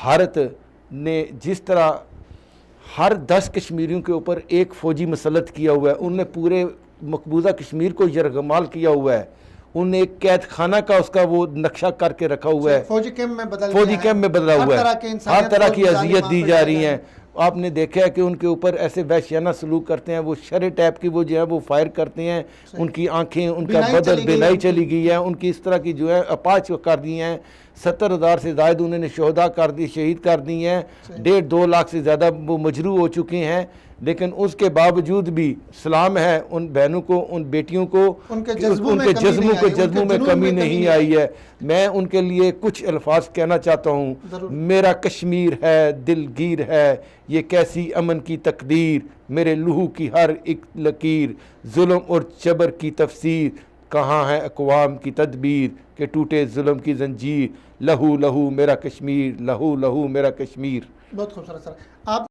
بھارت نے جس طرح ہر 10 کشمیریوں کے اوپر ایک فوجی مسلط کیا ہوا ہے، انہوں نے پورے مقبوضہ کشمیر کو یرغمال کیا ہوا ہے، انہوں نے ایک قید خانہ کا اس کا وہ نقشہ کر کے رکھا ہوا ہے، فوجی کیمپ میں بدلا ہوا ہے، ہر طرح کی اذیت دی جا رہی ہیں۔ آپ نے دیکھا ہے کہ ان کے اوپر ایسے وحشیانہ سلوک کرتے ہیں، وہ شرے ٹیپ کی وہ جو ہے وہ فائر کرتے ہیں، ان کی آنکھیں، ان کا بدن بینائی چلی گئی ہے، ان کی اس طرح کی جو ہے اپاچ کر دی ہیں، 70,000 سے زائد انہوں نے شہید کر دی ہیں، 1.5-2 لاکھ سے زیادہ وہ مجروح ہو چکے ہیں، لیکن اس کے باوجود بھی سلام ہے ان بہنوں کو، ان بیٹیوں کو، ان کے جذبوں میں کمی نہیں آئی ہے۔ میں ان کے لیے کچھ الفاظ کہنا چاہتا ہوں، میرا کشمیر ہے دلگیر ہے، یہ کیسی امن کی تقدیر، میرے لہو کی ہر ایک لکیر، ظلم اور جبر کی تفسیر، کہاں ہے اقوام کی تدبیر کہ ٹوٹے ظلم کی زنجیر، لہو لہو میرا کشمیر، لہو لہو میرا کشمیر۔ بہت خوبصورت سر آپ